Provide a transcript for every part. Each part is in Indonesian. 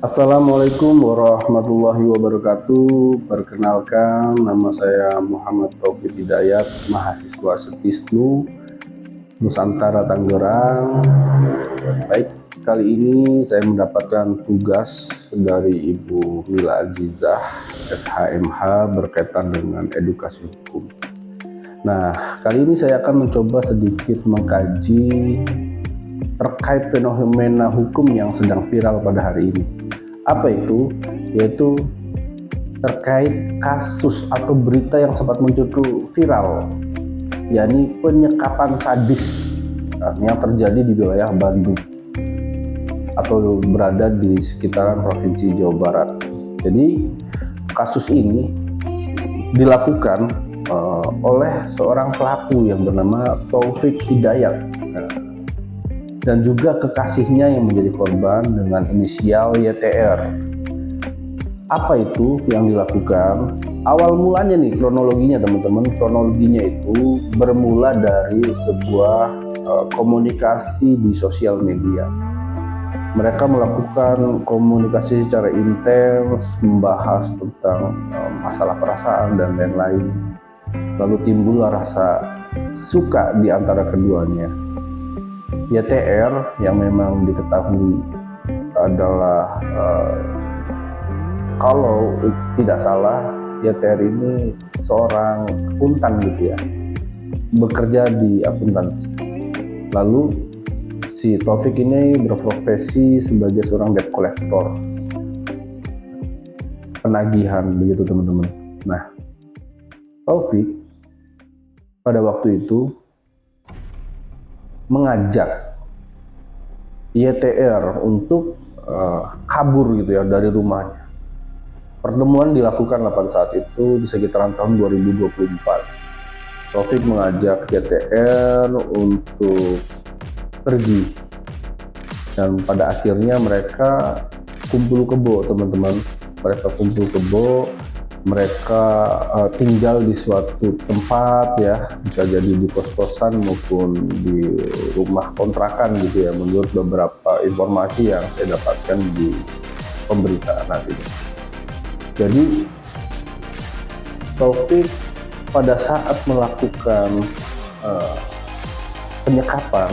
Assalamualaikum warahmatullahi wabarakatuh. Perkenalkan, nama saya Muhammad Taufik Hidayat, mahasiswa Setisnu Nusantara Tangerang. Baik, kali ini saya mendapatkan tugas dari Ibu Mila Azizah, SHMH, berkaitan dengan edukasi hukum. Nah, kali ini saya akan mencoba sedikit mengkaji terkait fenomena hukum yang sedang viral pada hari ini. Apa itu? Yaitu terkait kasus atau berita yang sempat muncul viral, yakni penyekapan sadis yang terjadi di wilayah Bandung atau berada di sekitaran Provinsi Jawa Barat. Jadi kasus ini dilakukan oleh seorang pelaku yang bernama Taufik Hidayat dan juga kekasihnya yang menjadi korban dengan inisial YTR. Apa itu yang dilakukan? Awal mulanya nih, kronologinya teman-teman, kronologinya itu bermula dari sebuah komunikasi di sosial media. Mereka melakukan komunikasi secara intens, membahas tentang masalah perasaan dan lain-lain. Lalu timbullah rasa suka di antara keduanya. YTR yang memang diketahui adalah kalau tidak salah, YTR ini seorang akuntan gitu ya, bekerja di akuntansi. Lalu si Taufik ini berprofesi sebagai seorang debt collector, penagihan begitu teman-teman. Nah, Taufik pada waktu itu mengajak YTR untuk kabur gitu ya dari rumahnya. Pertemuan dilakukan pada saat itu di sekitaran tahun 2024. Taufik mengajak YTR untuk pergi dan pada akhirnya mereka kumpul kebo teman-teman. Mereka kumpul kebo, mereka tinggal di suatu tempat ya, bisa jadi di kos-kosan maupun di rumah kontrakan gitu ya, menurut beberapa informasi yang saya dapatkan di pemberitaan nanti. Jadi Taufik pada saat melakukan penyekapan,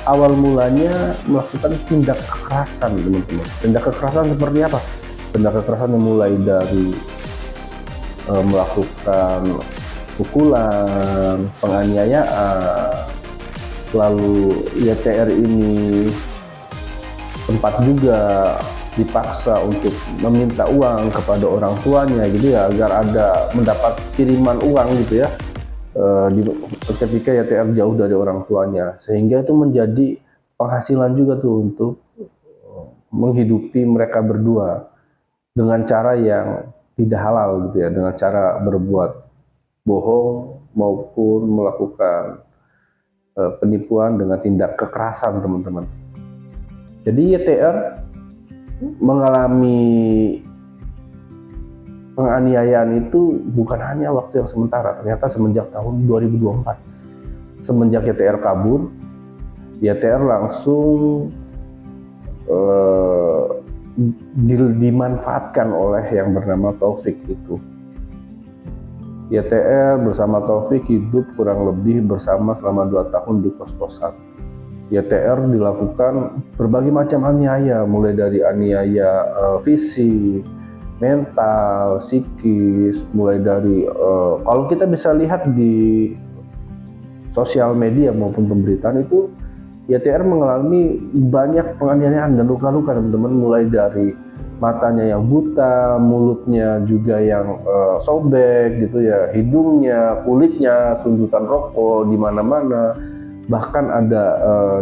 awal mulanya melakukan tindak kekerasan teman-teman. Tindak kekerasan seperti apa? Tindak kekerasan yang mulai dari melakukan pukulan, penganiayaan, lalu YTR ini sempat juga dipaksa untuk meminta uang kepada orang tuanya gitu ya, agar ada mendapat kiriman uang gitu ya ketika YTR jauh dari orang tuanya, sehingga itu menjadi penghasilan juga tuh untuk menghidupi mereka berdua dengan cara yang tidak halal gitu ya, dengan cara berbuat bohong maupun melakukan penipuan dengan tindak kekerasan teman-teman. Jadi YTR mengalami penganiayaan itu bukan hanya waktu yang sementara, ternyata semenjak tahun 2024. Semenjak YTR kabur, YTR langsung dimanfaatkan oleh yang bernama Taufik itu. YTR bersama Taufik hidup kurang lebih bersama selama 2 tahun di kos-kosan. YTR dilakukan berbagai macam aniaya, mulai dari aniaya fisik, mental, psikis, mulai dari kalau kita bisa lihat di sosial media maupun pemberitaan itu, YTR mengalami banyak penganiayaan dan luka-luka teman-teman, mulai dari matanya yang buta, mulutnya juga yang sobek gitu ya, hidungnya, kulitnya, sundutan rokok di mana-mana. Bahkan ada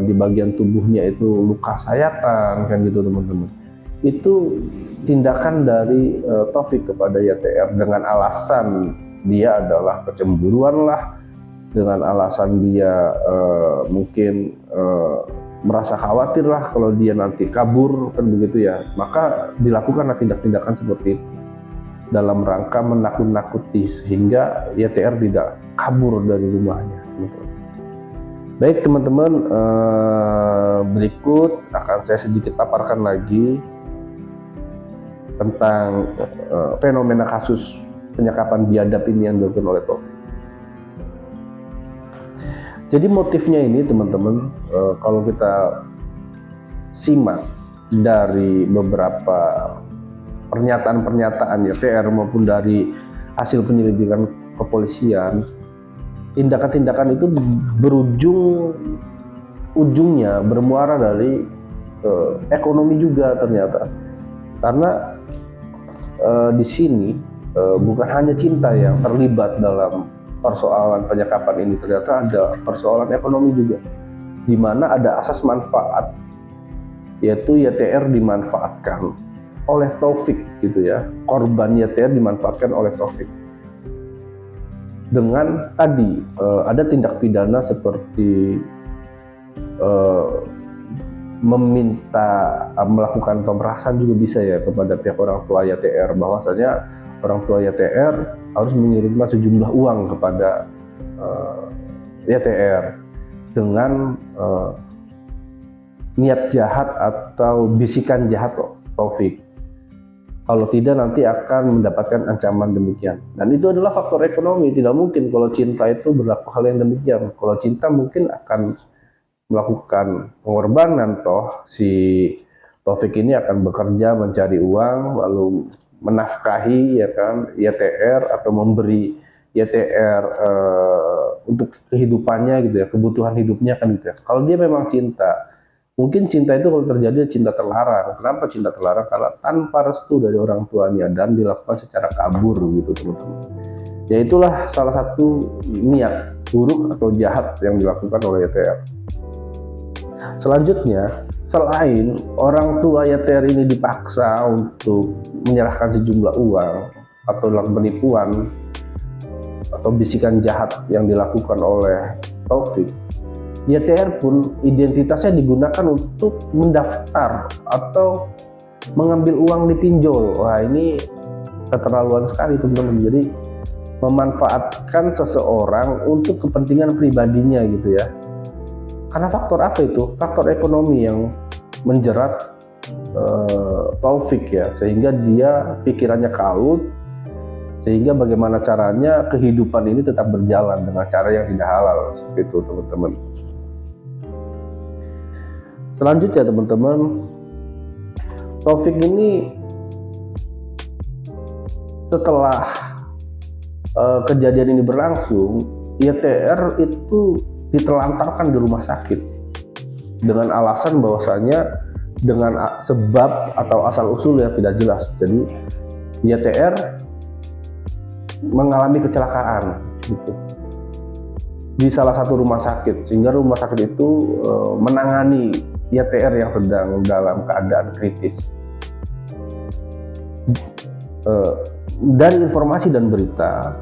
di bagian tubuhnya itu luka sayatan kan gitu teman-teman. Itu tindakan dari Taufik kepada YTR dengan alasan dia adalah kecemburuan lah, dengan alasan dia mungkin merasa khawatir lah kalau dia nanti kabur kan begitu ya, maka dilakukanlah tindak-tindakan seperti itu dalam rangka menakut-nakuti sehingga YTR tidak kabur dari rumahnya gitu. Baik teman-teman, berikut akan saya sedikit paparkan lagi tentang fenomena kasus penyekapan biadab ini yang dilakukan oleh Taufik. Jadi motifnya ini teman-teman, kalau kita simak dari beberapa pernyataan-pernyataan YTR maupun dari hasil penyelidikan kepolisian, tindakan-tindakan itu ujungnya bermuara dari ekonomi juga ternyata, karena di sini bukan hanya cinta yang terlibat dalam persoalan penyekapan ini, ternyata ada persoalan ekonomi juga, di mana ada asas manfaat, yaitu YTR dimanfaatkan oleh Taufik gitu ya, korban YTR dimanfaatkan oleh Taufik dengan tadi ada tindak pidana seperti meminta melakukan pemerasan juga bisa ya kepada pihak orang tua YTR, bahwasanya orang tua YTR harus mengirimkan sejumlah uang kepada YTR dengan niat jahat atau bisikan jahat Taufik. Kalau tidak nanti akan mendapatkan ancaman demikian. Dan itu adalah faktor ekonomi. Tidak mungkin kalau cinta itu berlaku hal yang demikian. Kalau cinta mungkin akan melakukan pengorbanan, toh si Taufik ini akan bekerja mencari uang lalu menafkahi ya kan YTR atau memberi YTR untuk kehidupannya gitu ya, kebutuhan hidupnya kan gitu ya. Kalau dia memang cinta, mungkin cinta itu kalau terjadi cinta terlarang. Kenapa cinta terlarang? Karena tanpa restu dari orang tuanya dan dilakukan secara kabur gitu teman-teman. Ya itulah salah satu niat buruk atau jahat yang dilakukan oleh YTR. Selanjutnya, selain orang tua YTR ini dipaksa untuk menyerahkan sejumlah uang atau dalam penipuan atau bisikan jahat yang dilakukan oleh Taufik, YTR pun identitasnya digunakan untuk mendaftar atau mengambil uang di pinjol. Wah, ini keterlaluan sekali teman-teman. Jadi memanfaatkan seseorang untuk kepentingan pribadinya gitu ya. Karena faktor apa itu? Faktor ekonomi yang menjerat Taufik ya, sehingga dia pikirannya kalut, sehingga bagaimana caranya kehidupan ini tetap berjalan dengan cara yang tidak halal seperti itu teman-teman. Selanjutnya teman-teman, Taufik ini setelah kejadian ini berlangsung, YTR itu ditelantarkan di rumah sakit dengan alasan bahwasanya dengan sebab atau asal usul yang tidak jelas. Jadi YTR mengalami kecelakaan gitu di salah satu rumah sakit, sehingga rumah sakit itu menangani YTR yang sedang dalam keadaan kritis. Dari informasi dan berita,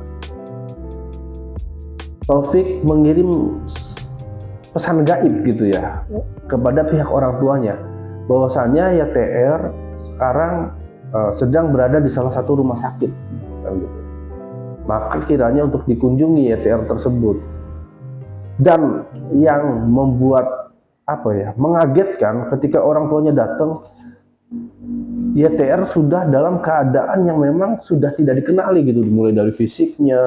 Taufik mengirim pesan gaib gitu ya kepada pihak orang tuanya, bahwasanya YTR sekarang sedang berada di salah satu rumah sakit kan gitu. Maka kiranya untuk dikunjungi YTR tersebut. Dan yang membuat mengagetkan ketika orang tuanya datang, YTR sudah dalam keadaan yang memang sudah tidak dikenali gitu, mulai dari fisiknya,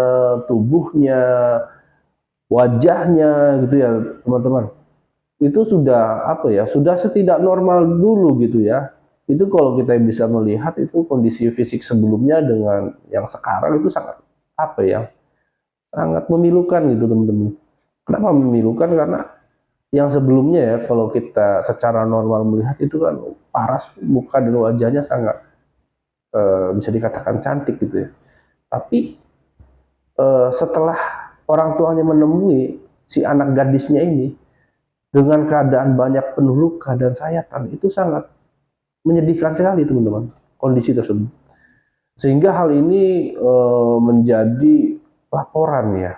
tubuhnya, wajahnya gitu ya teman-teman. Itu sudah sudah setidak normal dulu gitu ya. Itu kalau kita bisa melihat itu kondisi fisik sebelumnya dengan yang sekarang itu sangat sangat memilukan gitu teman-teman. Kenapa memilukan? Karena yang sebelumnya ya, kalau kita secara normal melihat itu kan paras, muka dan wajahnya sangat bisa dikatakan cantik gitu ya. Tapi setelah orang tuanya menemui si anak gadisnya ini dengan keadaan banyak penuh luka dan sayatan, itu sangat menyedihkan sekali teman-teman kondisi tersebut. Sehingga hal ini menjadi laporan ya,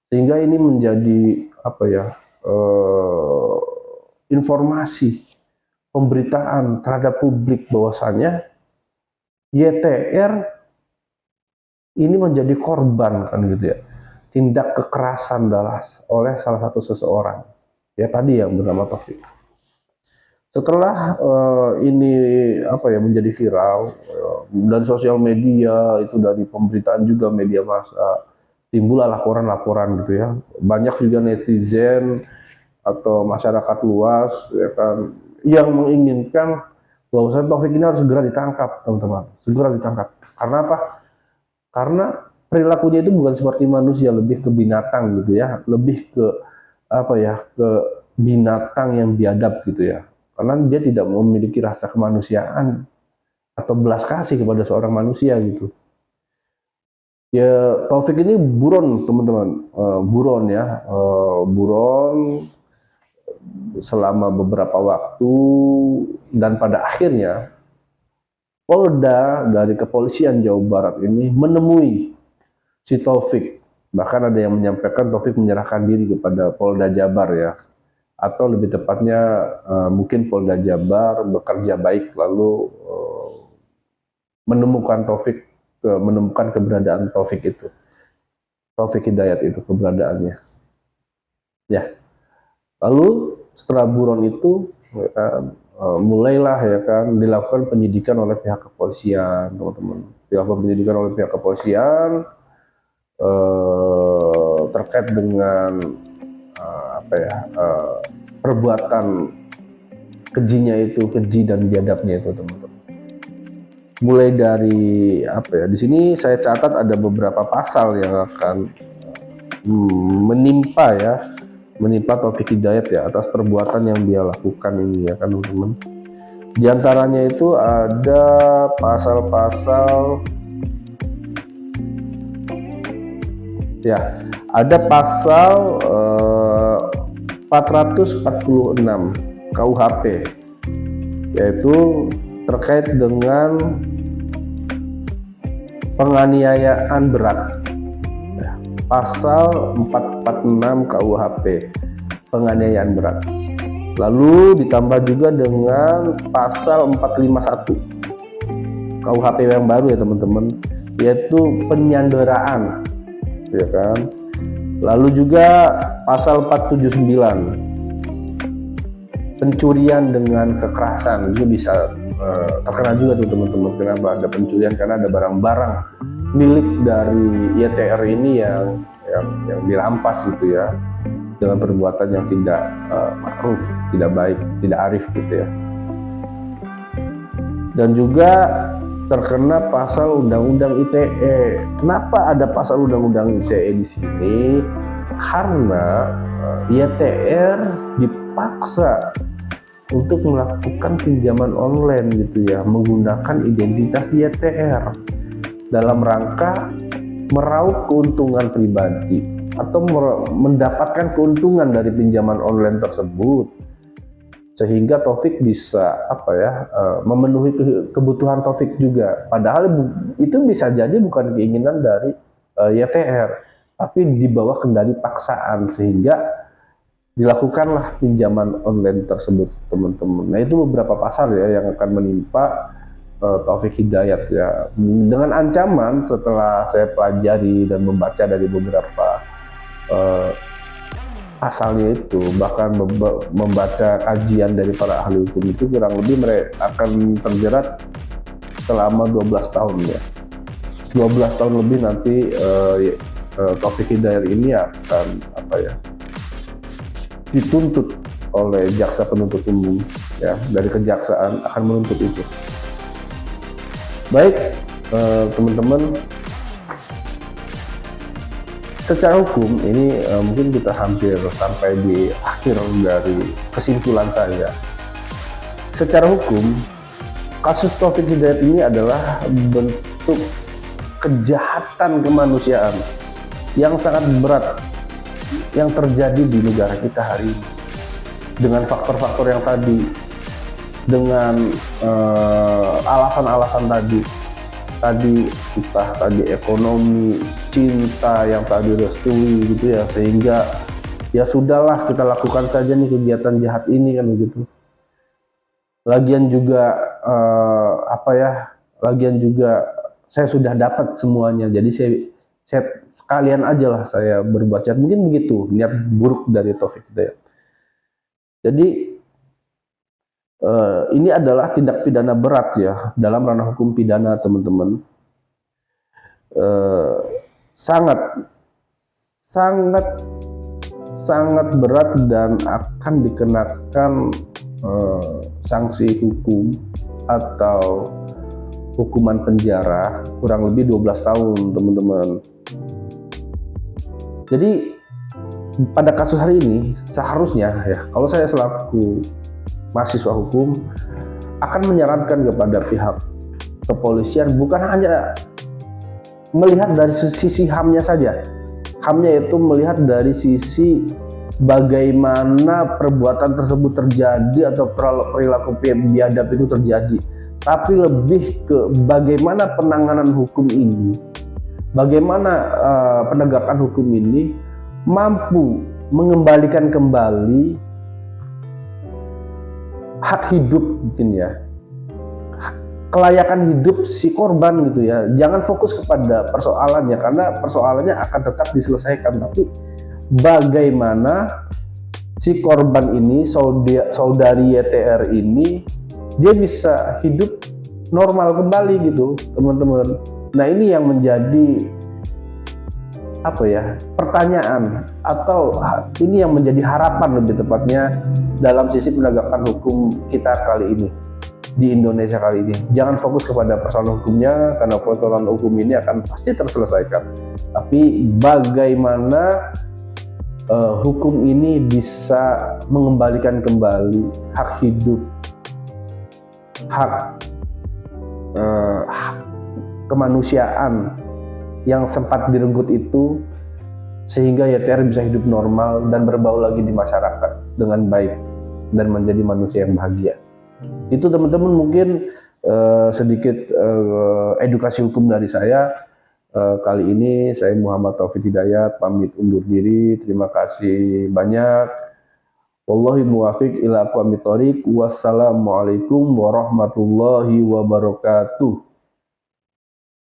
sehingga ini menjadi informasi pemberitaan terhadap publik bahwasanya YTR ini menjadi korban kan gitu ya, tindak kekerasan oleh salah satu seseorang. ya tadi yang bernama Taufik. Setelah ini menjadi viral dari sosial media, itu dari pemberitaan juga media massa, timbullah laporan-laporan gitu ya. Banyak juga netizen atau masyarakat luas ya kan yang menginginkan bahwasanya Taufik ini harus segera ditangkap, teman-teman. Segera ditangkap. Karena apa? Karena perilakunya itu bukan seperti manusia, lebih ke binatang gitu ya, lebih ke ke binatang yang biadab gitu ya. Karena dia tidak memiliki rasa kemanusiaan atau belas kasih kepada seorang manusia gitu. Ya Taufik ini buron, teman-teman. Buron ya, buron selama beberapa waktu, dan pada akhirnya Polda dari kepolisian Jawa Barat ini menemui si Taufik. Bahkan ada yang menyampaikan Taufik menyerahkan diri kepada Polda Jabar ya, atau lebih tepatnya mungkin Polda Jabar bekerja baik lalu menemukan keberadaan Taufik itu, Taufik Hidayat itu keberadaannya. Ya, lalu setelah buron itu ya kan, mulailah ya kan dilakukan penyidikan oleh pihak kepolisian, teman-teman. Dilakukan penyidikan oleh pihak kepolisian terkait dengan perbuatan kejinya itu, keji dan biadabnya itu, teman-teman. Mulai dari di sini saya catat ada beberapa pasal yang akan menimpa Taufik Hidayat ya atas perbuatan yang dia lakukan ini ya kan, teman-teman. Di antaranya itu ada pasal-pasal ada pasal 446 KUHP, yaitu terkait dengan penganiayaan berat. Pasal 446 KUHP, penganiayaan berat. Lalu ditambah juga dengan pasal 451 KUHP yang baru ya, teman-teman, yaitu penyanderaan, ya kan. Lalu juga pasal 479 pencurian dengan kekerasan, itu bisa terkena juga tuh, teman-teman. Kenapa ada pencurian? Karena ada barang-barang milik dari YTR ini yang dirampas gitu ya, dengan perbuatan yang tidak ma'ruf, tidak baik, tidak arif gitu ya. Dan juga terkena pasal Undang-Undang ITE. Kenapa ada pasal Undang-Undang ITE di sini? Karena YTR dipaksa untuk melakukan pinjaman online gitu ya, menggunakan identitas YTR dalam rangka meraup keuntungan pribadi atau mendapatkan keuntungan dari pinjaman online tersebut, sehingga Taufik bisa memenuhi kebutuhan Taufik juga. Padahal itu bisa jadi bukan keinginan dari YTR, tapi di bawah kendali paksaan, sehingga dilakukanlah pinjaman online tersebut, teman-teman. Nah, itu beberapa pasal ya yang akan menimpa Taufik Hidayat ya, dengan ancaman. Setelah saya pelajari dan membaca dari beberapa pasalnya itu, bahkan membaca kajian dari para ahli hukum, itu kurang lebih mereka akan terjerat selama 12 tahun ya. 12 tahun lebih nanti Taufik Hidayat ini akan dituntut oleh jaksa penuntut umum ya, dari kejaksaan akan menuntut itu. Baik, teman-teman, secara hukum ini mungkin kita hampir sampai di akhir dari kesimpulan saya. Secara hukum, kasus Taufik Hidayat ini adalah bentuk kejahatan kemanusiaan yang sangat berat yang terjadi di negara kita hari ini, dengan faktor-faktor yang tadi, dengan alasan-alasan tadi entah tadi ekonomi, cinta yang tadi direstui gitu ya, sehingga ya sudahlah, kita lakukan saja nih kegiatan jahat ini kan begitu. Lagian juga lagian juga saya sudah dapat semuanya, jadi saya sekalian aja lah saya berbuat jahat. Mungkin begitu niat buruk dari Taufik Hidayat. Jadi ini adalah tindak pidana berat ya dalam ranah hukum pidana, teman-teman. Sangat sangat berat dan akan dikenakan sanksi hukum atau hukuman penjara kurang lebih 12 tahun, teman-teman. Jadi pada kasus hari ini seharusnya ya, kalau saya selaku mahasiswa hukum akan menyarankan kepada pihak kepolisian bukan hanya melihat dari sisi HAM-nya saja. HAM-nya itu melihat dari sisi bagaimana perbuatan tersebut terjadi atau perilaku biadab itu terjadi, tapi lebih ke bagaimana penanganan hukum ini, bagaimana penegakan hukum ini mampu mengembalikan kembali hak hidup, mungkin ya, kelayakan hidup si korban gitu ya. Jangan fokus kepada persoalannya, karena persoalannya akan tetap diselesaikan, tapi bagaimana si korban ini, saudari YTR ini, dia bisa hidup normal kembali gitu, teman-teman. Nah, ini yang menjadi apa ya, pertanyaan, atau ini yang menjadi harapan lebih tepatnya dalam sisi penegakan hukum kita kali ini di Indonesia kali ini. Jangan fokus kepada persoalan hukumnya, karena persoalan hukum ini akan pasti terselesaikan, tapi bagaimana hukum ini bisa mengembalikan kembali hak hidup, hak kemanusiaan yang sempat direnggut itu, sehingga YTR bisa hidup normal dan berbaur lagi di masyarakat dengan baik dan menjadi manusia yang bahagia. Itu, teman-teman, mungkin sedikit edukasi hukum dari saya. Kali ini saya Muhammad Taufik Hidayat pamit undur diri. Terima kasih banyak. Wallahi muwafiq ila aqwamit thoriq. Wassalamualaikum warahmatullahi wabarakatuh.